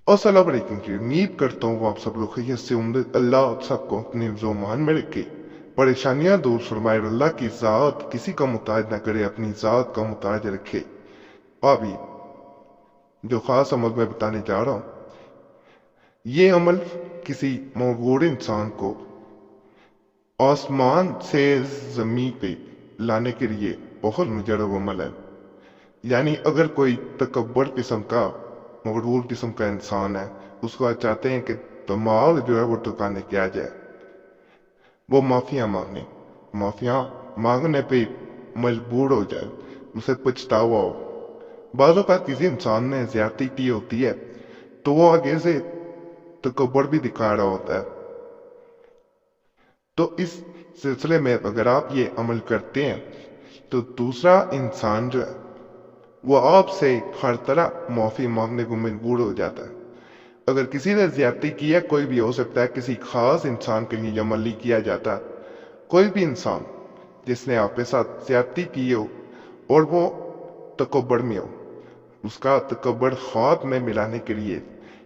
अस्सलाम वालेकुम जी। उम्मीद करता हूँ आप सब लोग खैरियत से होंगे। अल्लाह आप सबको अपने ज़ुबान में रखे, परेशानियां दूर फरमाए। अल्लाह की ज़ात किसी का मुताज न करे, अपनी ज़ात का मुताज रखे। अभी जो खास अमल मैं बताने जा रहा हूँ, ये अमल किसी मौजूद इंसान को आसमान से जमीन पे लाने के लिए बहुत मुजरब अमल है। यानी अगर कोई तकब्बर किस्म का मगरूर किस्म का इंसान है, उसको आप चाहते हैं कि दिमाग जो है वो टुकाने किया जाए, वो माफिया मांगने पे मजबूर हो जाए, उसे पछतावा हो। बाज़ औक़ात किसी इंसान ने ज्यादती की होती है तो वो आगे से तकब्बर भी दिखा रहा होता है। तो इस सिलसिले में अगर आप ये अमल करते हैं तो दूसरा इंसान जो है वो आपसे हर तरह माफी मांगने को मजबूर हो जाता है। अगर किसी ने ज्यादती की है, कोई भी हो सकता है, किसी खास इंसान के लिए अमल नहीं किया जाता। कोई भी इंसान जिसने आपके साथ ज्यादती की हो और वो तकब्बर में हो, उसका तकब्बर खाक में मिलाने के लिए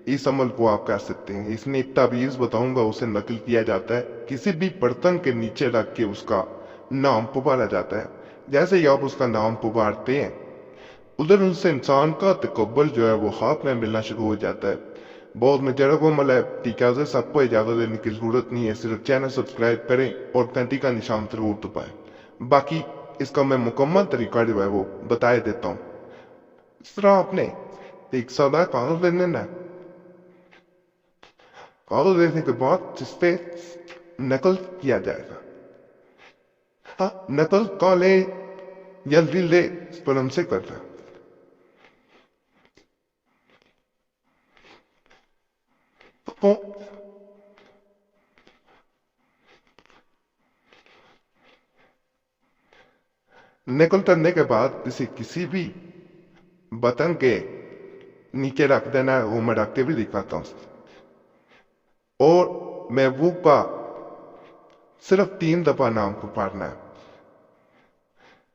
इस अमल को आप कर सकते हैं। इसमें एक तावीज़ बताऊंगा, उसे नकल किया जाता है, किसी भी बर्तन के नीचे रख के उसका नाम पुकारा जाता है। जैसे ही आप उसका नाम पुकारते हैं, उधर उनसे इंसान का तकब्बर जो है वो खाक में मिलना शुरू हो जाता है। बहुत मुजरब अमल है। ठीक है, सबको इजाजत देने की जरूरत नहीं है, सिर्फ चैनल सब्सक्राइब करें और घंटी का निशान जरूर दबाएं। बाकी इसका मैं मुकम्मल तरीका जो है वो बता देता हूँ। इस तरह आपने एक सादा कागज ले लेना है। कागज लेने के बाद जिसपे नकल किया जाएगा, हाँ, नकल काले जल्दी ले, इस पर हमसे करना। तो नकल करने के बाद इसे किसी भी बटन के नीचे रख देना है। वो मैं रख के भी दिखाता हूँ। और महबूब का सिर्फ 3 दफा नाम पुकारना है।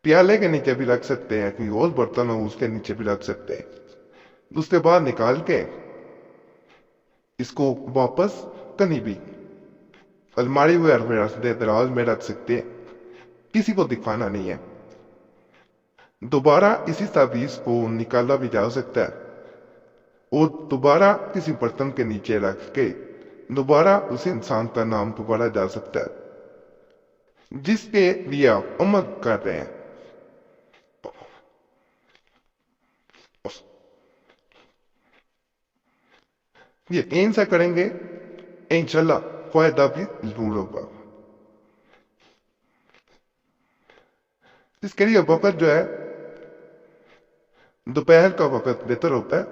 प्याले के नीचे भी रख सकते हैं, कोई और बर्तन हो उसके नीचे भी रख सकते हैं। उसके बाद निकाल के इसको वापस कहीं भी अलमारी वगैरह में रख दे, दराज में रख सकते हैं, किसी को दिखाना नहीं है। दोबारा इसी तावीज को निकाला भी जा सकता है और दोबारा किसी बर्तन के नीचे रख के दोबारा उसी इंसान का नाम पुकारा जा सकता है जिसके लिए आप अमल कर रहे हैं। यकीन से करेंगे, इंशाल्लाह फायदा भी जरूर होगा। इसके लिए वक्त जो है दोपहर का वक्त बेहतर होता है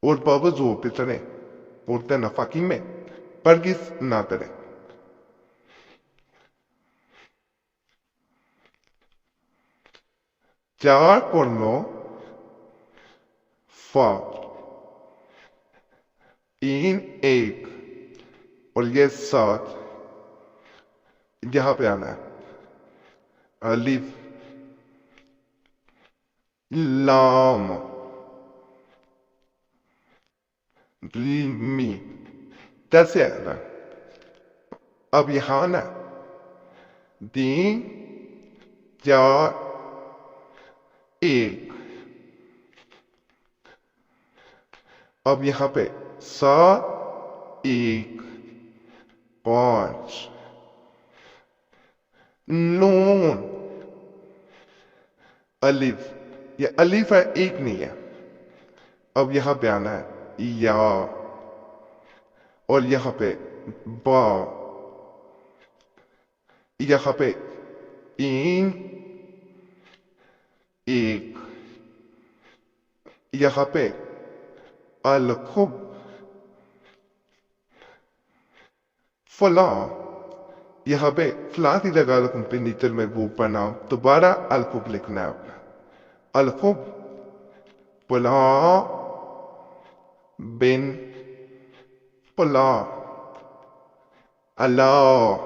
और बावजूद पिछड़े उड़ते नफाकी में परगिस ना करें। चार पढ़ फा इन एक और ये साथ यहां पे आना है। अलिफ लाम मी, that's it. अब यहां ना 3 4 1, अब यहां पे 7 1 5 नून अलिफ, ये अलिफ है, एक नहीं है। अब यहां पे आना है या और यहां पे बा, यहां पे इन एक, यहां पे अल खुब फला, यहां पे फला की जगह पे नीचे में वो पढ़ना, दोबारा अल खुब लिखना है। अल खुब फला बिन फला, अल्लाह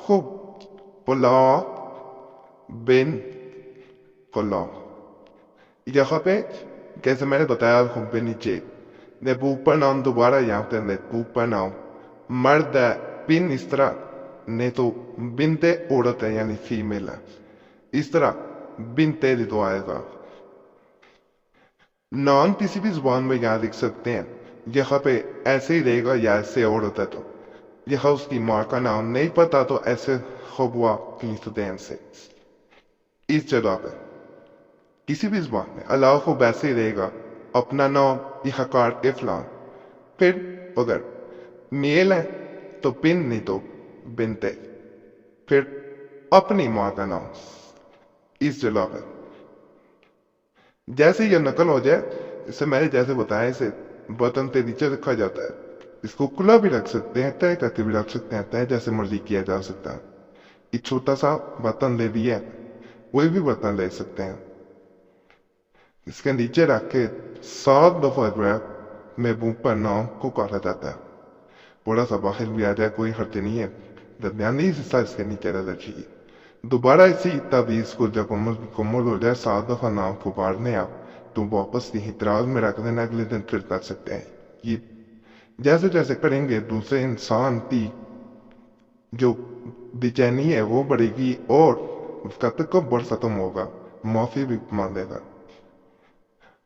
खुब फला बिन फला। यहाँ पे कैसे मैंने बताया, खुब पे नीचे جب اوپر ناؤن دوبارہ یہاں پہ اوپر ناؤن مرد ہے بن اس طرح نہیں تو بنتے عورت ہے یعنی فیمیل ہے اس طرح بنتے تو آئے گا. نان کسی بھی زبان میں یہاں لکھ سکتے ہیں یہاں پہ ایسے ہی رہے گا یا ایسے عورت ہے تو یہاں اس کی ماں کا نام نہیں پتا تو ایسے خبوا کنیتدین سے اس جگہ پہ کسی بھی زبان میں اللہ کو ویسے ہی رہے گا اپنا نام یہ کاٹ کے فلان. پھر اگر میل ہے تو بن نہیں تو بنتے. پھر اپنی ماں کا نام اس جگہ پہ جیسے یہ نقل ہو جائے اسے میں نے جیسے بتایا اسے بٹن کے نیچے رکھا جاتا ہے. اس کو کھلا بھی رکھ سکتے ہیں طے کر کے بھی رکھ سکتے ہیں طے جیسے مرضی کیا جا سکتا ہے. یہ چھوٹا سا بٹن لے دیا کوئی بھی بٹن لے سکتے ہیں اس کے نیچے رکھ کے 7 دفعہ جو ہے محبوب پر نام کو کاٹا جاتا ہے. تھوڑا سا باہر بھی آ جائے کوئی حرج نہیں ہے درمیانی حصہ اس کے نیچے رہ چاہیے. دوبارہ اسی تعویذ کو جب مکمل ہو جائے 7 دفعہ نام کو پڑھنے آپ تو واپس یہیں دراز میں رکھ دینا اگلے دن پھر کر سکتے ہیں. یہ جیسے جیسے کریں گے دوسرے انسان کی جو بے چینی ہے وہ بڑھے گی اور اس کا تکبر ختم ہوگا معافی بھی مانگے گا.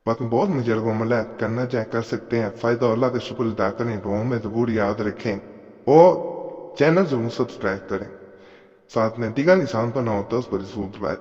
باقی بہت مجرد عمل ہے کرنا چاہے کر سکتے ہیں. فائدہ اللہ کا شکر ادا کریں دعاؤں میں ضرور یاد رکھیں اور چینل ضرور سبسکرائب کریں. ساتھ میں دیگر نشان پر نہ ہوتا اس پر ضرور